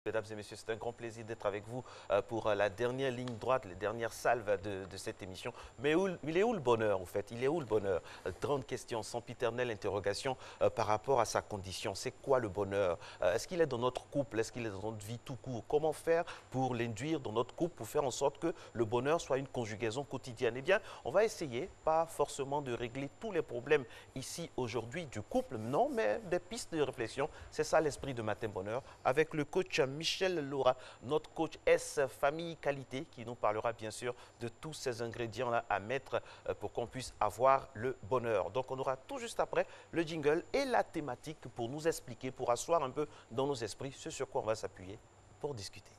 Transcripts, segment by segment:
Mesdames et messieurs, c'est un grand plaisir d'être avec vous pour la dernière ligne droite, les dernières salves de cette émission. Mais il est où le bonheur, en fait? Il est où le bonheur? Grande question, sempiternelle interrogation par rapport à sa condition. C'est quoi le bonheur? Est-ce qu'il est dans notre couple? Est-ce qu'il est dans notre vie tout court? Comment faire pour l'induire dans notre couple, pour faire en sorte que le bonheur soit une conjugaison quotidienne? Eh bien, on va essayer, pas forcément de régler tous les problèmes ici aujourd'hui du couple, non, mais des pistes de réflexion. C'est ça l'esprit de Matin Bonheur, avec le coach Michel Laura, notre coach S Famille Qualité, qui nous parlera bien sûr de tous ces ingrédients-là à mettre pour qu'on puisse avoir le bonheur. Donc on aura tout juste après le jingle et la thématique pour nous expliquer, pour asseoir un peu dans nos esprits ce sur quoi on va s'appuyer pour discuter.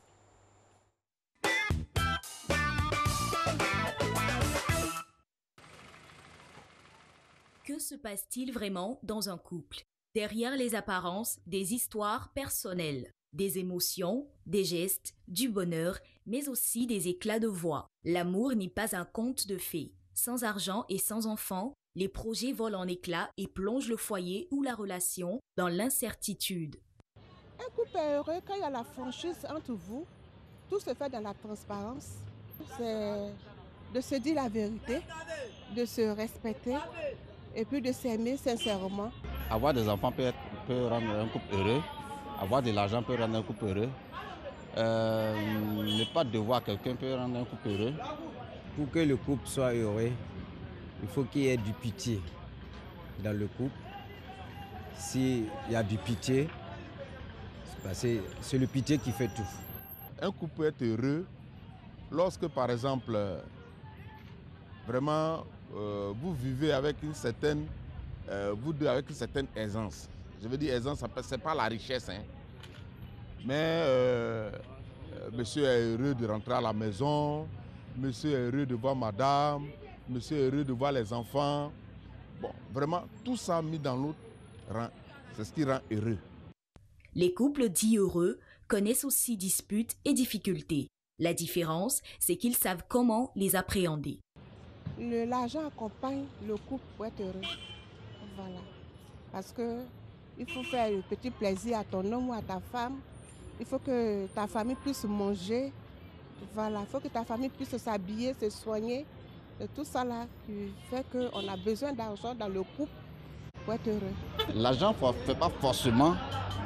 Que se passe-t-il vraiment dans un couple? Derrière les apparences, des histoires personnelles, des émotions, des gestes, du bonheur, mais aussi des éclats de voix. L'amour n'est pas un conte de fées. Sans argent et sans enfants, les projets volent en éclats et plongent le foyer ou la relation dans l'incertitude. Un couple est heureux quand il y a la franchise entre vous. Tout se fait dans la transparence. C'est de se dire la vérité, de se respecter et puis de s'aimer sincèrement. Avoir des enfants peut rendre un couple heureux. Avoir de l'argent peut rendre un couple heureux. Ne pas devoir quelqu'un peut rendre un couple heureux. Pour que le couple soit heureux, il faut qu'il y ait du pitié dans le couple. S'il y a du pitié, c'est le pitié qui fait tout. Un couple peut être heureux lorsque, par exemple, vraiment, vous vivez avec une certaine, vous deux avec une certaine aisance. Je veux dire aisance, ce n'est pas la richesse, hein. Mais monsieur est heureux de rentrer à la maison, monsieur est heureux de voir madame, monsieur est heureux de voir les enfants. Bon, vraiment, tout ça mis dans l'autre, c'est ce qui rend heureux. Les couples dits heureux connaissent aussi disputes et difficultés. La différence, c'est qu'ils savent comment les appréhender. L'argent accompagne le couple pour être heureux. Voilà. Parce qu'il faut faire un petit plaisir à ton homme ou à ta femme. Il faut que ta famille puisse manger. Voilà. Il faut que ta famille puisse s'habiller, se soigner. Et tout ça là qui fait qu'on a besoin d'argent dans le couple pour être heureux. L'argent ne fait pas forcément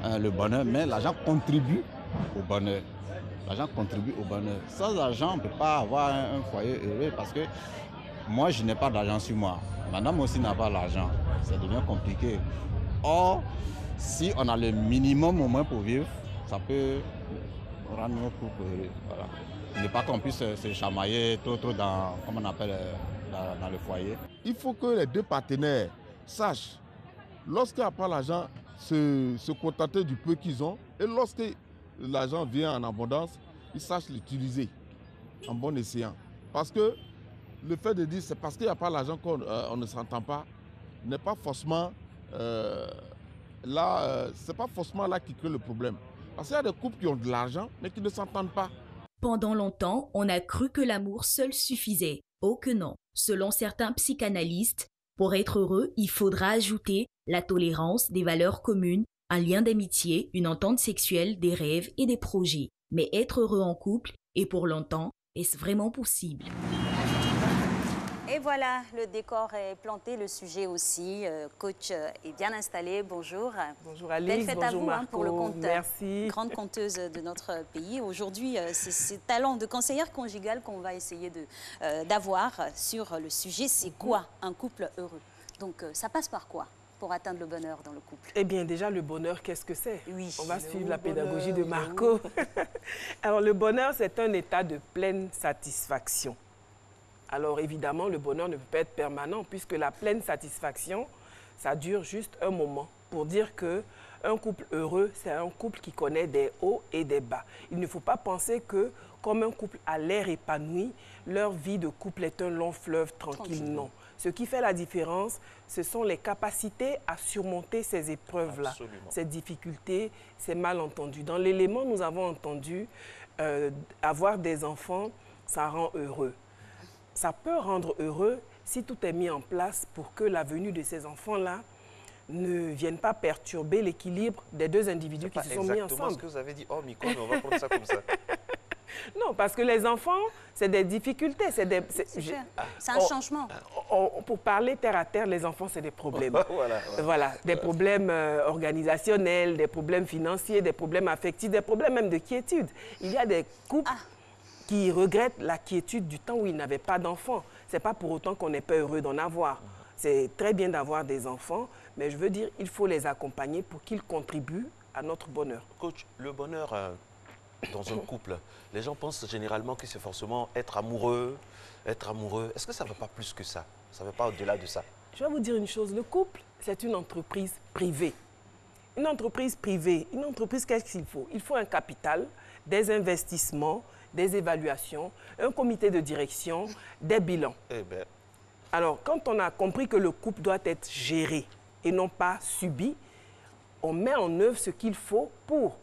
le bonheur, mais l'argent contribue au bonheur. L'argent contribue au bonheur. Sans argent, on ne peut pas avoir un foyer heureux parce que moi, je n'ai pas d'argent sur moi. Madame aussi n'a pas l'argent. Ça devient compliqué. Or, si on a le minimum au moins pour vivre, ça peut rendre notre couple heureux. Voilà. Il n'est pas qu'on puisse se chamailler trop dans, comme on appelle, dans le foyer. Il faut que les deux partenaires sachent, lorsqu'il n'y a pas l'argent, se contenter du peu qu'ils ont. Et lorsque l'argent vient en abondance, ils sachent l'utiliser en bon escient. Parce que le fait de dire c'est parce qu'il n'y a pas l'argent qu'on ne s'entend pas, n'est pas forcément c'est pas forcément là qui crée le problème. Parce qu'il y a des couples qui ont de l'argent mais qui ne s'entendent pas. Pendant longtemps, on a cru que l'amour seul suffisait. Oh que non. Selon certains psychanalystes, pour être heureux, il faudra ajouter la tolérance, des valeurs communes, un lien d'amitié, une entente sexuelle, des rêves et des projets. Mais être heureux en couple et pour longtemps, est-ce vraiment possible? Et voilà, le décor est planté, le sujet aussi. Coach est bien installé, bonjour. Bonjour Alice, belle fête bonjour à vous Marco, pour le compte. Merci. Grande conteuse de notre pays. Aujourd'hui, c'est ce talent de conseillère conjugale qu'on va essayer d'avoir sur le sujet. C'est quoi un couple heureux? Donc ça passe par quoi pour atteindre le bonheur dans le couple? Eh bien, déjà, le bonheur, qu'est-ce que c'est? Oui. On va suivre la pédagogie de Marco. Alors, le bonheur, c'est un état de pleine satisfaction. Alors, évidemment, le bonheur ne peut pas être permanent puisque la pleine satisfaction, ça dure juste un moment. Pour dire qu'un couple heureux, c'est un couple qui connaît des hauts et des bas. Il ne faut pas penser que, comme un couple a l'air épanoui, leur vie de couple est un long fleuve tranquille. Non. Ce qui fait la différence, ce sont les capacités à surmonter ces épreuves-là, ces difficultés, ces malentendus. Dans l'élément, nous avons entendu avoir des enfants, ça rend heureux. Ça peut rendre heureux si tout est mis en place pour que la venue de ces enfants-là ne viennent pas perturber l'équilibre des deux individus qui se sont mis ensemble. C'est exactement ce que vous avez dit. Oh, Miko, mais on va prendre ça comme ça. Non, parce que les enfants, c'est des difficultés. C'est un changement. Pour parler terre à terre, les enfants, c'est des problèmes. Voilà. Des problèmes organisationnels, des problèmes financiers, des problèmes affectifs, des problèmes même de quiétude. Il y a des couples qui regrettent la quiétude du temps où ils n'avaient pas d'enfants. Ce n'est pas pour autant qu'on n'est pas heureux d'en avoir. C'est très bien d'avoir des enfants, mais je veux dire, il faut les accompagner pour qu'ils contribuent à notre bonheur. Coach, le bonheur dans un couple, les gens pensent généralement que c'est forcément être amoureux. Est-ce que ça ne va pas plus que ça? Ça ne va pas au-delà de ça? Je vais vous dire une chose, le couple, c'est une entreprise privée. Une entreprise privée, une entreprise, qu'est-ce qu'il faut? Il faut un capital, des investissements, des évaluations, un comité de direction, des bilans. Eh bien. Alors, quand on a compris que le couple doit être géré et non pas subi, on met en œuvre ce qu'il faut pour.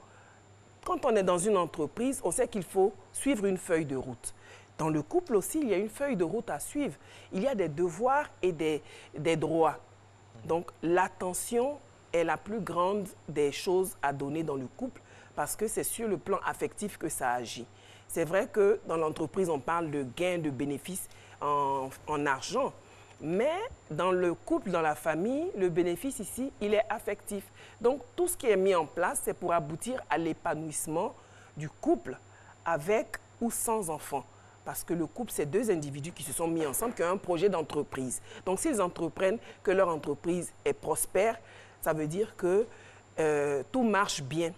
Quand on est dans une entreprise, on sait qu'il faut suivre une feuille de route. Dans le couple aussi, il y a une feuille de route à suivre. Il y a des devoirs et des droits. Donc, l'attention est la plus grande des choses à donner dans le couple parce que c'est sur le plan affectif que ça agit. C'est vrai que dans l'entreprise, on parle de gains, de bénéfices en argent. Mais dans le couple, dans la famille, le bénéfice ici, il est affectif. Donc, tout ce qui est mis en place, c'est pour aboutir à l'épanouissement du couple avec ou sans enfants. Parce que le couple, c'est deux individus qui se sont mis ensemble, qui ont un projet d'entreprise. Donc, s'ils entreprennent, que leur entreprise est prospère, ça veut dire que tout marche bien.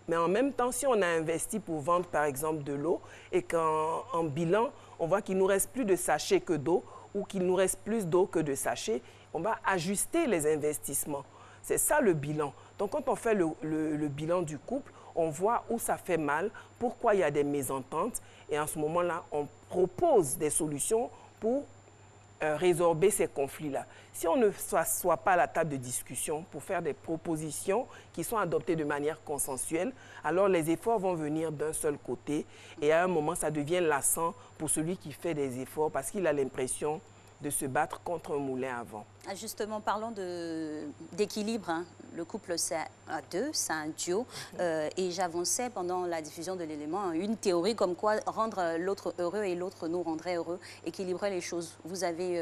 Mais en même temps, si on a investi pour vendre, par exemple, de l'eau et qu'en bilan, on voit qu'il nous reste plus de sachets que d'eau, ou qu'il nous reste plus d'eau que de sachets, on va ajuster les investissements. C'est ça le bilan. Donc, quand on fait le bilan du couple, on voit où ça fait mal, pourquoi il y a des mésententes. Et en ce moment-là, on propose des solutions pour résorber ces conflits-là. Si on ne s'assoit pas à la table de discussion pour faire des propositions qui sont adoptées de manière consensuelle, alors les efforts vont venir d'un seul côté et à un moment, ça devient lassant pour celui qui fait des efforts parce qu'il a l'impression de se battre contre un moulin à vent. Justement, parlons d'équilibre. Hein. Le couple, c'est à deux, c'est un duo. Et j'avançais pendant la diffusion de l'élément une théorie comme quoi rendre l'autre heureux et l'autre nous rendrait heureux, équilibrer les choses. Vous avez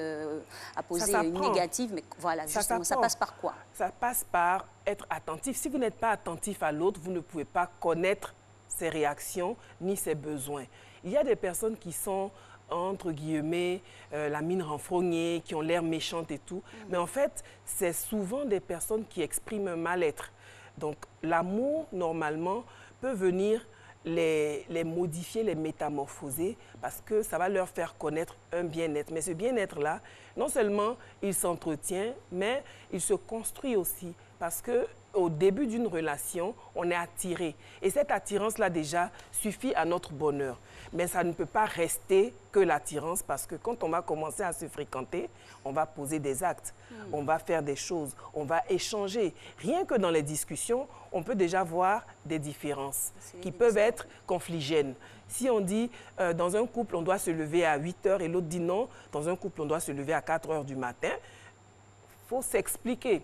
apposé une négative, mais voilà, justement, ça passe par quoi? Ça passe par être attentif. Si vous n'êtes pas attentif à l'autre, vous ne pouvez pas connaître ses réactions ni ses besoins. Il y a des personnes qui sont entre guillemets, la mine renfrognée, qui ont l'air méchantes et tout. Mais en fait, c'est souvent des personnes qui expriment un mal-être. Donc, l'amour, normalement, peut venir les modifier, les métamorphoser, parce que ça va leur faire connaître un bien-être. Mais ce bien-être-là, non seulement il s'entretient, mais il se construit aussi. Parce qu'au début d'une relation, on est attiré. Et cette attirance-là, déjà, suffit à notre bonheur. Mais ça ne peut pas rester que l'attirance, parce que quand on va commencer à se fréquenter, on va poser des actes, on va faire des choses, on va échanger. Rien que dans les discussions, on peut déjà voir des différences qui peuvent être confligènes. Si on dit, dans un couple, on doit se lever à 8 heures et l'autre dit non, dans un couple, on doit se lever à 4 heures du matin, il faut s'expliquer.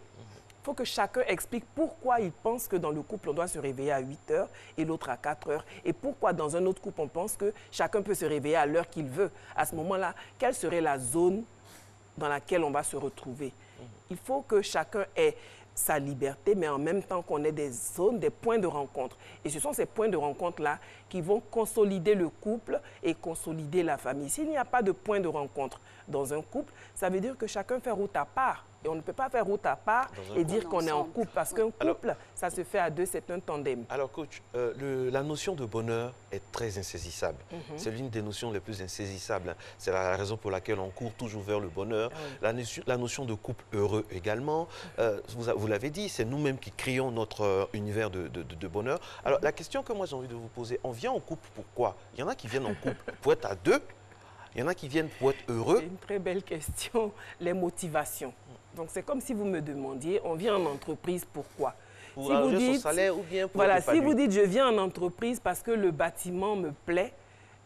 Il faut que chacun explique pourquoi il pense que dans le couple, on doit se réveiller à 8 heures et l'autre à 4 heures. Et pourquoi dans un autre couple, on pense que chacun peut se réveiller à l'heure qu'il veut. À ce moment-là, quelle serait la zone dans laquelle on va se retrouver? Il faut que chacun ait sa liberté, mais en même temps qu'on ait des zones, des points de rencontre. Et ce sont ces points de rencontre-là qui vont consolider le couple et consolider la famille. S'il n'y a pas de point de rencontre dans un couple, ça veut dire que chacun fait route à part. Et on ne peut pas faire route à part et dire qu'on est en couple. Parce qu'un couple, ça se fait à deux, c'est un tandem. Alors, coach, la notion de bonheur est très insaisissable. C'est l'une des notions les plus insaisissables. C'est la raison pour laquelle on court toujours vers le bonheur. La notion de couple heureux également. Vous l'avez dit, c'est nous-mêmes qui créons notre univers de bonheur. Alors, la question que moi j'ai envie de vous poser, on vient en couple pourquoi? Il y en a qui viennent en couple pour être à deux. Il y en a qui viennent pour être heureux. C'est une très belle question. Les motivations. Donc, c'est comme si vous me demandiez, on vient en entreprise pourquoi? Pour arranger son salaire ou bien pour voilà, si vous dites, je viens en entreprise parce que le bâtiment me plaît,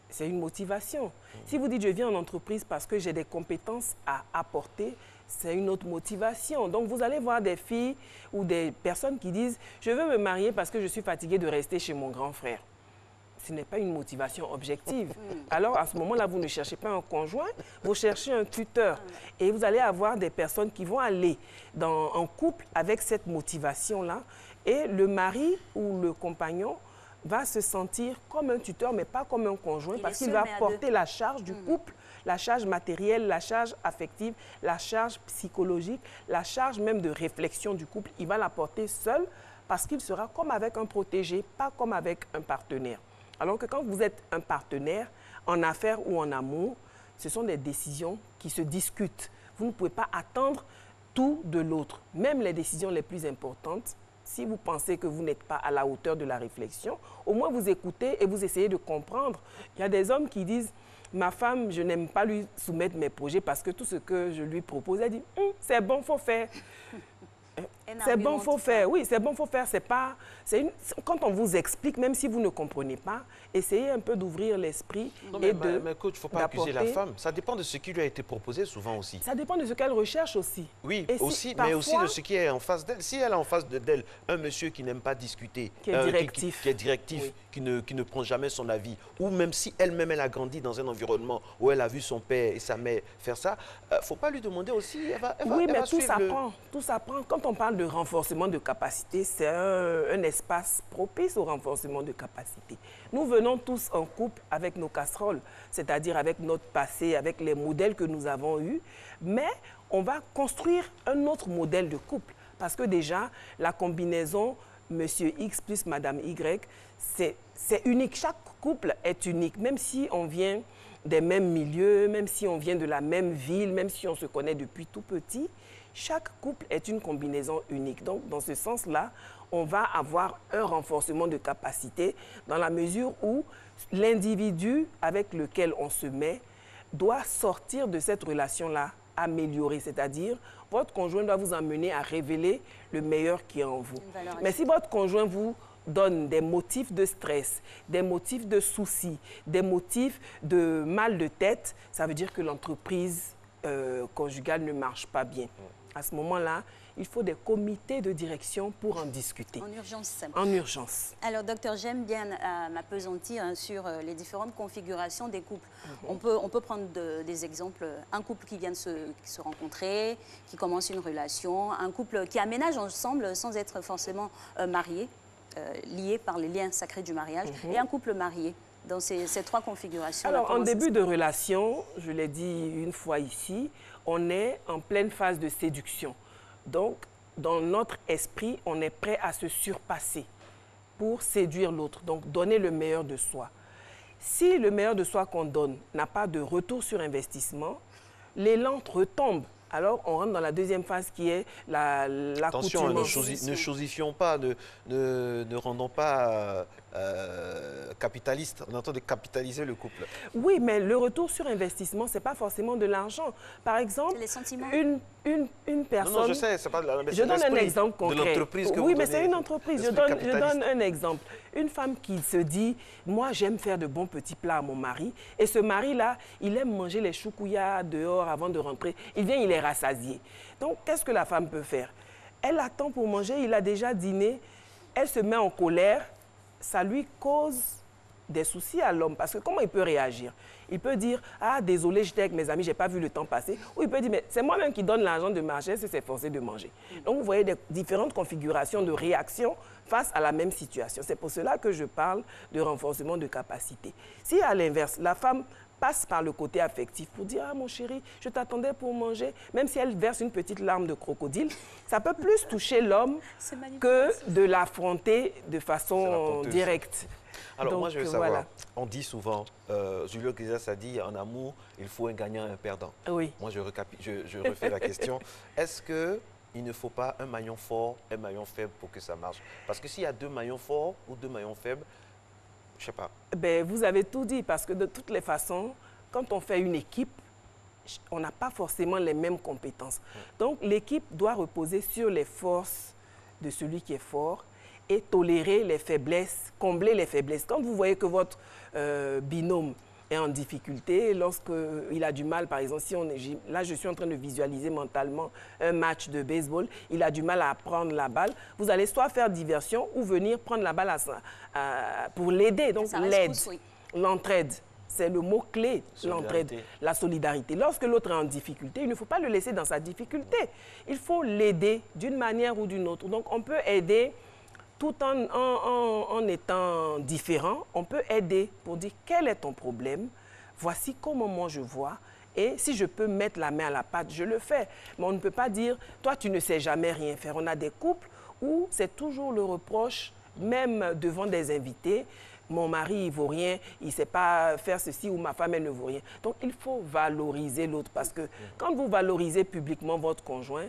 c'est une motivation. Si vous dites, je viens en entreprise parce que j'ai des compétences à apporter, c'est une autre motivation. Donc, vous allez voir des filles ou des personnes qui disent « Je veux me marier parce que je suis fatiguée de rester chez mon grand frère ». Ce n'est pas une motivation objective. Alors, à ce moment-là, vous ne cherchez pas un conjoint, vous cherchez un tuteur. Et vous allez avoir des personnes qui vont aller en couple avec cette motivation-là. Et le mari ou le compagnon va se sentir comme un tuteur, mais pas comme un conjoint, parce qu'il va porter la charge du couple, la charge matérielle, la charge affective, la charge psychologique, la charge même de réflexion du couple. Il va la porter seul parce qu'il sera comme avec un protégé, pas comme avec un partenaire. Alors que quand vous êtes un partenaire, en affaires ou en amour, ce sont des décisions qui se discutent. Vous ne pouvez pas attendre tout de l'autre. Même les décisions les plus importantes, si vous pensez que vous n'êtes pas à la hauteur de la réflexion, au moins vous écoutez et vous essayez de comprendre. Il y a des hommes qui disent « Ma femme, je n'aime pas lui soumettre mes projets parce que tout ce que je lui propose, elle dit « C'est bon, il faut faire ». C'est bon, faut faire. Oui, c'est bon, faut faire. C'est pas. Quand on vous explique, même si vous ne comprenez pas, essayez un peu d'ouvrir l'esprit et de. Mais coach, il ne faut pas accuser la femme. Ça dépend de ce qui lui a été proposé souvent aussi. Ça dépend de ce qu'elle recherche aussi. Oui, aussi, mais aussi de ce qui est en face d'elle. Si elle a en face d'elle un monsieur qui n'aime pas discuter, qui est directif, qui est directif, oui, qui ne prend jamais son avis, ou même si elle-même elle a grandi dans un environnement où elle a vu son père et sa mère faire ça, il ne faut pas lui demander aussi. Oui, mais tout s'apprend. Tout s'apprend. Quand on parle de renforcement de capacité, c'est un espace propice au renforcement de capacité. Nous venons tous en couple avec nos casseroles, c'est-à-dire avec notre passé, avec les modèles que nous avons eus, mais on va construire un autre modèle de couple. Parce que déjà, la combinaison Monsieur X plus Madame Y, c'est unique. Chaque couple est unique, même si on vient des mêmes milieux, même si on vient de la même ville, même si on se connaît depuis tout petit. Chaque couple est une combinaison unique. Donc, dans ce sens-là, on va avoir un renforcement de capacité dans la mesure où l'individu avec lequel on se met doit sortir de cette relation-là améliorée. C'est-à-dire, votre conjoint doit vous amener à révéler le meilleur qui est en vous. Mais si votre conjoint vous donne des motifs de stress, des motifs de soucis, des motifs de mal de tête, ça veut dire que l'entreprise conjugale ne marche pas bien. À ce moment-là, il faut des comités de direction pour en discuter. En urgence. En urgence. Alors, docteur, j'aime bien m'appesantir sur les différentes configurations des couples. On peut prendre des exemples. Un couple qui vient de se rencontrer, qui commence une relation, un couple qui aménage ensemble sans être forcément marié, lié par les liens sacrés du mariage, et un couple marié. Dans ces trois configurations. Alors, en début de relation, je l'ai dit une fois ici, on est en pleine phase de séduction. Donc, dans notre esprit, on est prêt à se surpasser pour séduire l'autre, donc donner le meilleur de soi. Si le meilleur de soi qu'on donne n'a pas de retour sur investissement, l'élan retombe. Alors, on rentre dans la deuxième phase qui est l'accoutumance. Attention, ne chosifions pas, ne rendons pas capitaliste. On entend de capitaliser le couple. Oui, mais le retour sur investissement, ce n'est pas forcément de l'argent. Par exemple, les sentiments. Une personne... Non, je sais, c'est pas de l'argent. Je donne un exemple concret. De l'entreprise que oui, vous mais donnez, c'est une entreprise. Je donne un exemple. Une femme qui se dit, moi, j'aime faire de bons petits plats à mon mari. Et ce mari-là, il aime manger les choukouya dehors avant de rentrer. Il vient, il est rassasié. Donc, qu'est-ce que la femme peut faire? Elle attend pour manger, il a déjà dîné. Elle se met en colère. Ça lui cause des soucis à l'homme. Parce que comment il peut réagir? Il peut dire, ah, désolé, j'étais avec mes amis, je n'ai pas vu le temps passer. Ou il peut dire, mais c'est moi-même qui donne l'argent de marcher, c'est forcé de manger. Donc, vous voyez des différentes configurations de réaction face à la même situation. C'est pour cela que je parle de renforcement de capacité. Si, à l'inverse, la femme passe par le côté affectif pour dire « Ah, mon chéri, je t'attendais pour manger », même si elle verse une petite larme de crocodile, ça peut plus toucher l'homme que de l'affronter de façon directe. Alors, donc, moi, je veux savoir, on dit souvent, Julio Iglesias a dit, en amour, il faut un gagnant et un perdant. Oui. Moi, je refais la question. Est-ce qu'il ne faut pas un maillon fort, un maillon faible pour que ça marche? Parce que s'il y a deux maillons forts ou deux maillons faibles, je ne sais pas. Ben, vous avez tout dit, parce que de toutes les façons, quand on fait une équipe, on n'a pas forcément les mêmes compétences. Donc, l'équipe doit reposer sur les forces de celui qui est fort et tolérer les faiblesses, combler les faiblesses. Quand vous voyez que votre binôme est en difficulté, lorsqu'il a du mal, par exemple, là je suis en train de visualiser mentalement un match de baseball, il a du mal à prendre la balle, vous allez soit faire diversion ou venir prendre la balle pour l'aider, donc l'aide, l'entraide. C'est le mot-clé, l'entraide, la solidarité. Lorsque l'autre est en difficulté, il ne faut pas le laisser dans sa difficulté. Il faut l'aider d'une manière ou d'une autre. Donc, on peut aider tout en étant différent. On peut aider pour dire quel est ton problème, voici comment moi je vois, et si je peux mettre la main à la pâte, je le fais. Mais on ne peut pas dire, toi, tu ne sais jamais rien faire. On a des couples où c'est toujours le reproche, même devant des invités. Mon mari, il ne vaut rien, il ne sait pas faire ceci, ou ma femme, elle ne vaut rien. Donc, il faut valoriser l'autre, parce que quand vous valorisez publiquement votre conjoint,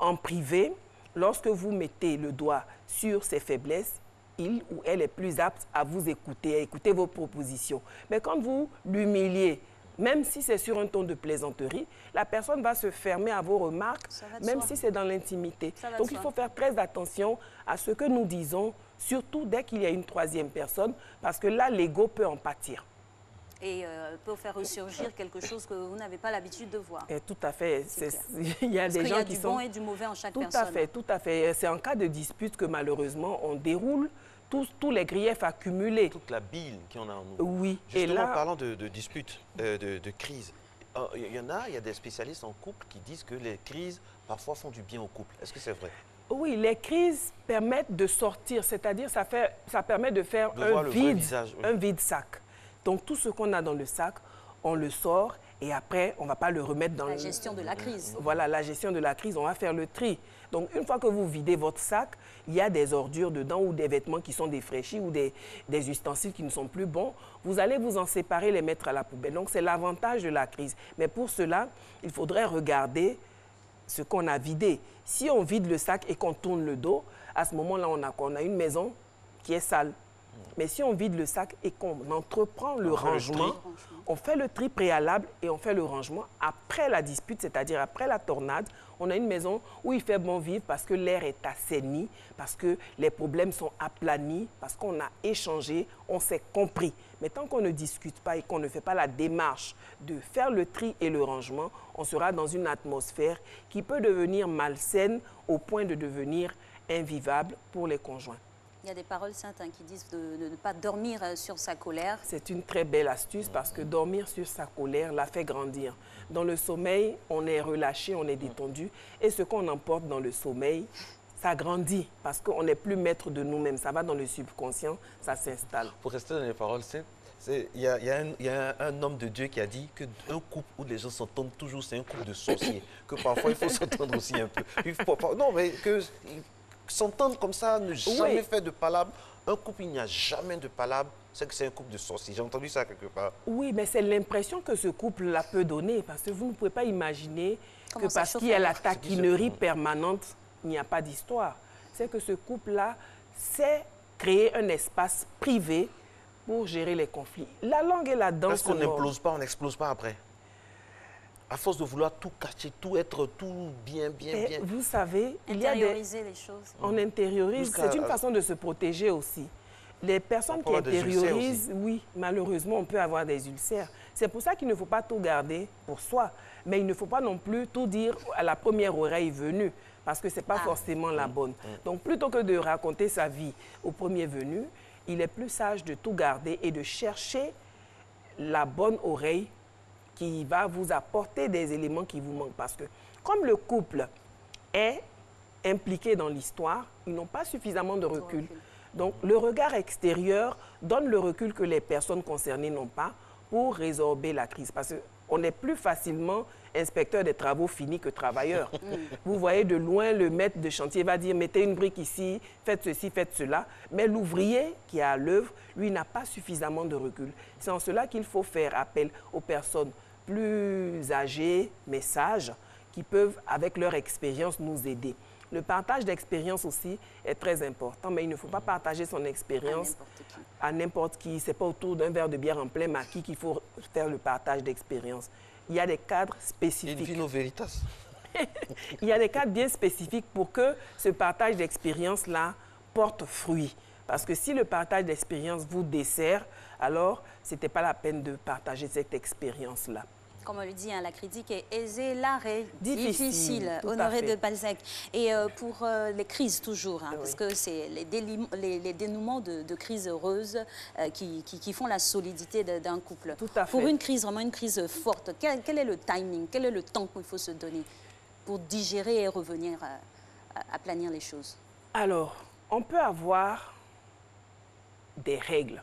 en privé, lorsque vous mettez le doigt sur ses faiblesses, il ou elle est plus apte à vous écouter, à écouter vos propositions. Mais quand vous l'humiliez, même si c'est sur un ton de plaisanterie, la personne va se fermer à vos remarques, même si c'est dans l'intimité. Donc, il faut faire très attention à ce que nous disons, surtout dès qu'il y a une troisième personne, parce que là, l'ego peut en pâtir. Et peut faire ressurgir quelque chose que vous n'avez pas l'habitude de voir. Et tout à fait. Il y a des gens qui sont... du bon et du mauvais en chaque personne. Tout à fait, tout à fait. C'est en cas de dispute que malheureusement, on déroule tous les griefs accumulés. Toute la bile qu'on a en nous. Oui. Justement, et là, parlant de disputes, de crises, il y a des spécialistes en couple qui disent que les crises, parfois, font du bien au couple. Est-ce que c'est vrai? Oui, les crises permettent de sortir, c'est-à-dire ça permet de faire un vide sac. Donc, tout ce qu'on a dans le sac, on le sort et après, on ne va pas le remettre dans la gestion de la crise. Voilà, la gestion de la crise, on va faire le tri. Donc, une fois que vous videz votre sac, il y a des ordures dedans ou des vêtements qui sont défraîchis ou des ustensiles qui ne sont plus bons. Vous allez vous en séparer, les mettre à la poubelle. Donc, c'est l'avantage de la crise. Mais pour cela, il faudrait regarder ce qu'on a vidé. Si on vide le sac et qu'on tourne le dos, à ce moment-là, on a une maison qui est sale. Mais si on vide le sac et qu'on entreprend le rangement, on fait le tri préalable et on fait le rangement après la dispute, c'est-à-dire après la tornade. On a une maison où il fait bon vivre parce que l'air est assaini, parce que les problèmes sont aplanis, parce qu'on a échangé, on s'est compris. Mais tant qu'on ne discute pas et qu'on ne fait pas la démarche de faire le tri et le rangement, on sera dans une atmosphère qui peut devenir malsaine au point de devenir invivable pour les conjoints. Il y a des paroles saintes qui disent de ne pas dormir sur sa colère. C'est une très belle astuce parce que dormir sur sa colère la fait grandir. Dans le sommeil, on est relâché, on est détendu. Et ce qu'on emporte dans le sommeil, ça grandit parce qu'on n'est plus maître de nous-mêmes. Ça va dans le subconscient, ça s'installe. Pour rester dans les paroles saintes, il y a un homme de Dieu qui a dit qu'un couple où les gens s'entendent toujours, c'est un couple de sorciers. Que parfois, il faut s'entendre aussi un peu. Non, mais que... S'entendre comme ça, ne jamais faire de palabre. Un couple, il n'y a jamais de palabre, c'est que c'est un couple de sorciers. J'ai entendu ça quelque part. Oui, mais c'est l'impression que ce couple-là peut donner, parce que vous ne pouvez pas imaginer que parce qu'il y a la taquinerie permanente, il n'y a pas d'histoire. C'est que ce couple-là sait créer un espace privé pour gérer les conflits. La langue et la danse... Est-ce qu'on n'implose pas, on n'explose pas après? À force de vouloir tout cacher, tout être, tout bien. Vous savez, il y a intérioriser les choses. On intériorise. C'est une façon de se protéger aussi. Les personnes qui intériorisent, oui, malheureusement, on peut avoir des ulcères. C'est pour ça qu'il ne faut pas tout garder pour soi. Mais il ne faut pas non plus tout dire à la première oreille venue, parce que ce n'est pas forcément la bonne. Donc, plutôt que de raconter sa vie au premier venu, il est plus sage de tout garder et de chercher la bonne oreille qui va vous apporter des éléments qui vous manquent. Parce que comme le couple est impliqué dans l'histoire, ils n'ont pas suffisamment de recul. Donc, le regard extérieur donne le recul que les personnes concernées n'ont pas pour résorber la crise. Parce qu'on est plus facilement inspecteur des travaux finis que travailleur. Vous voyez de loin, le maître de chantier va dire « mettez une brique ici, faites ceci, faites cela ». Mais l'ouvrier qui est à l'œuvre, lui, n'a pas suffisamment de recul. C'est en cela qu'il faut faire appel aux personnes plus âgés, mais sages, qui peuvent, avec leur expérience, nous aider. Le partage d'expérience aussi est très important, mais il ne faut pas partager son expérience à n'importe qui. Ce n'est pas autour d'un verre de bière en plein maquis qu'il faut faire le partage d'expérience. Il y a des cadres spécifiques. In vino veritas. Il y a des cadres bien spécifiques pour que ce partage d'expérience-là porte fruit. Parce que si le partage d'expérience vous dessert, alors ce n'était pas la peine de partager cette expérience-là. Comme on le dit, hein, la critique est aisée, l'art est Difficile, Honoré de Balzac. Et pour les crises toujours, hein, oui. parce que c'est les dénouements de crises heureuses qui font la solidité d'un couple. Tout à fait. Pour une crise, vraiment une crise forte, quel est le timing, quel est le temps qu'il faut se donner pour digérer et revenir à planir les choses? Alors, on peut avoir des règles.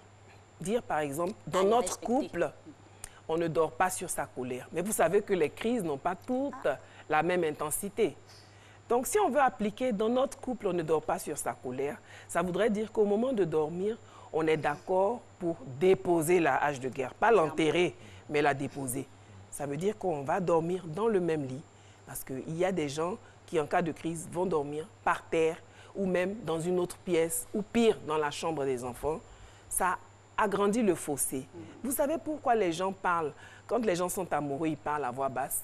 Dire par exemple, dans notre couple, on ne dort pas sur sa colère. Mais vous savez que les crises n'ont pas toutes la même intensité. Donc, si on veut appliquer dans notre couple, on ne dort pas sur sa colère, ça voudrait dire qu'au moment de dormir, on est d'accord pour déposer la hache de guerre. Pas l'enterrer, mais la déposer. Ça veut dire qu'on va dormir dans le même lit. Parce qu'il y a des gens qui, en cas de crise, vont dormir par terre ou même dans une autre pièce, ou pire, dans la chambre des enfants. Ça agrandit le fossé. Vous savez pourquoi les gens parlent? Quand les gens sont amoureux, ils parlent à voix basse.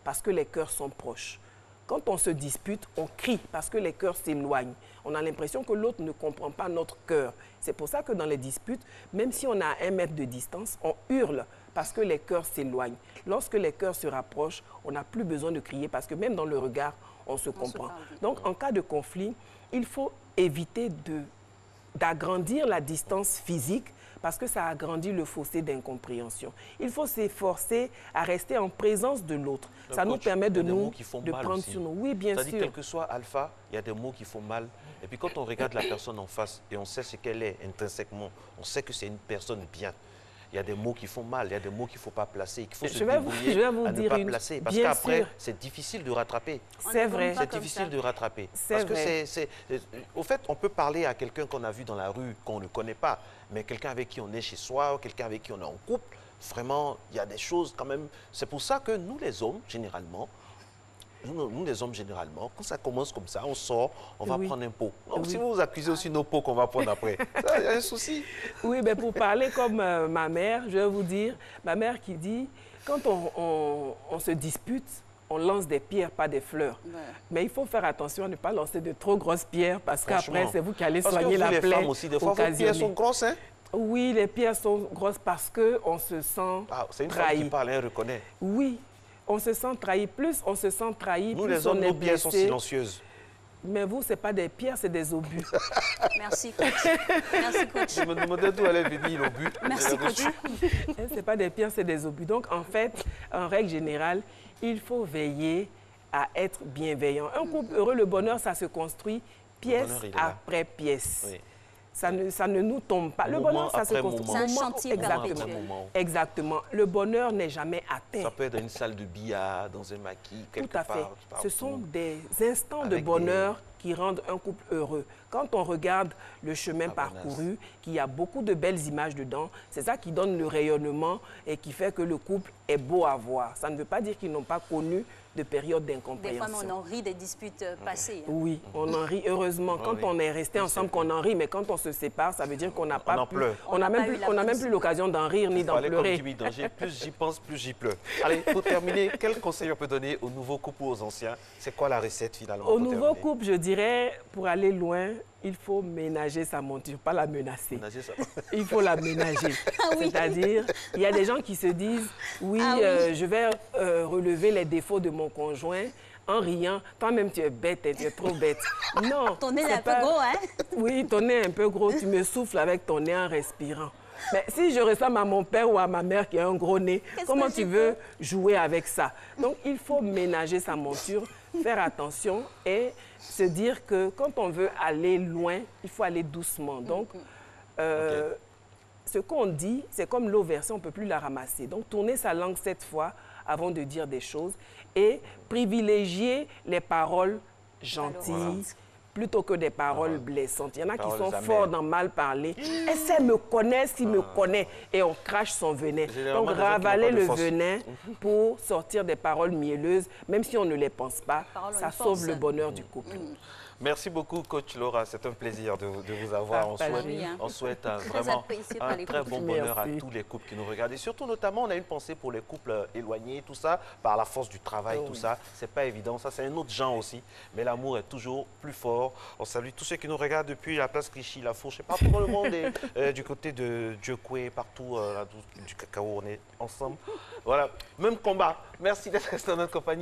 Parce que les cœurs sont proches. Quand on se dispute, on crie parce que les cœurs s'éloignent. On a l'impression que l'autre ne comprend pas notre cœur. C'est pour ça que dans les disputes, même si on a 1 mètre de distance, on hurle parce que les cœurs s'éloignent. Lorsque les cœurs se rapprochent, on n'a plus besoin de crier parce que même dans le regard, on se comprend. Donc, en cas de conflit, il faut éviter d'agrandir la distance physique parce que ça agrandit le fossé d'incompréhension. Il faut s'efforcer à rester en présence de l'autre. Ça nous permet de prendre sur nous. Oui, bien sûr. C'est-à-dire, quel que soit alpha, il y a des mots qui font mal. Et puis quand on regarde la personne en face et on sait ce qu'elle est intrinsèquement, on sait que c'est une personne bien. Il y a des mots qui font mal, il y a des mots qu'il ne faut pas placer, qu'il faut se débrouiller à ne pas placer. Parce qu'après, c'est difficile de rattraper. C'est vrai. C'est difficile de rattraper. Parce que au fait, on peut parler à quelqu'un qu'on a vu dans la rue, qu'on ne connaît pas, mais quelqu'un avec qui on est chez soi, quelqu'un avec qui on est en couple, vraiment, il y a des choses quand même. C'est pour ça que nous, les hommes, généralement, quand ça commence comme ça, on sort, on va prendre un pot. Donc, si vous accusez aussi nos pots qu'on va prendre après, il y a un souci. Oui, mais pour parler comme ma mère, je vais vous dire, ma mère qui dit, quand on se dispute, on lance des pierres, pas des fleurs. Ouais. Mais il faut faire attention à ne pas lancer de trop grosses pierres parce qu'après, c'est vous qui allez soigner la plaie. Les femmes aussi, des fois, vos pierres sont grosses, hein? Oui, les pierres sont grosses parce qu'on se sent trahi. C'est une femme qui parle, elle reconnaît. Oui. On se sent trahi. Plus on se sent trahi, nous, plus les hommes, on est nos pierres sont silencieuses. Mais vous, ce n'est pas des pierres, c'est des obus. Merci, coach. Merci, coach. Je me demandais d'où allait venir l'obus. Merci, coach. Ce n'est pas des pierres, c'est des obus. Donc, en fait, en règle générale, il faut veiller à être bienveillant. Un couple heureux, le bonheur, ça se construit pièce après pièce. Oui. Ça ne nous tombe pas. Le bonheur, ça se construit. C'est un chantier perpétuel. Exactement. Le bonheur n'est jamais atteint. Ça peut être dans une salle de billard, dans un maquis, quelque part. Tout à fait. Ce sont des instants de bonheur qui rendent un couple heureux. Quand on regarde le chemin parcouru, qu'il y a beaucoup de belles images dedans, c'est ça qui donne le rayonnement et qui fait que le couple est beau à voir. Ça ne veut pas dire qu'ils n'ont pas connu de périodes d'incompréhension. Des fois, on en rit des disputes passées. Oui, on en rit heureusement. Quand on est resté ensemble, qu'on en rit, mais quand on se sépare, ça veut dire qu'on n'a pas pu... On n'a même plus l'occasion d'en rire ni d'en pleurer. Plus j'y pense, plus j'y pleure. Allez, pour terminer, quel conseil on peut donner aux nouveaux couples ou aux anciens? C'est quoi la recette finalement? Aux nouveaux couples, je dirais, pour aller loin, il faut ménager sa monture, pas la menacer. Il faut la ménager. C'est-à-dire, il y a des gens qui se disent, je vais relever les défauts de mon conjoint en riant. Toi-même, tu es bête, tu es trop bête. Non. Ton nez est un peu gros, hein? Oui, ton nez est un peu gros. Tu me souffles avec ton nez en respirant. Mais si je ressemble à mon père ou à ma mère qui a un gros nez, comment tu veux jouer avec ça? Donc, il faut ménager sa monture, faire attention et se dire que quand on veut aller loin, il faut aller doucement. Donc, ce qu'on dit, c'est comme l'eau versée, on ne peut plus la ramasser. Donc, tourner sa langue 7 fois avant de dire des choses et privilégier les paroles gentilles plutôt que des paroles blessantes. Il y en a qui sont forts dans mal parler. Est-ce qu'elle me connaît, s'il me connaît? Et on crache son venin. Donc, ravaler le venin pour sortir des paroles mielleuses, même si on ne les pense pas, ça sauve le bonheur du couple. Merci beaucoup, coach Laura. C'est un plaisir de vous avoir. On souhaite vraiment un très bon bonheur à tous les couples qui nous regardent. Et surtout, notamment, on a une pensée pour les couples éloignés, tout ça, par la force du travail, tout ça. C'est pas évident. Ça, c'est un autre genre aussi. Mais l'amour est toujours plus fort. On salue tous ceux qui nous regardent depuis la place Clichy, la Fourche, et partout dans le monde, et du côté de Djokwe, partout du cacao, on est ensemble. Voilà, même combat. Merci d'être resté dans notre compagnie.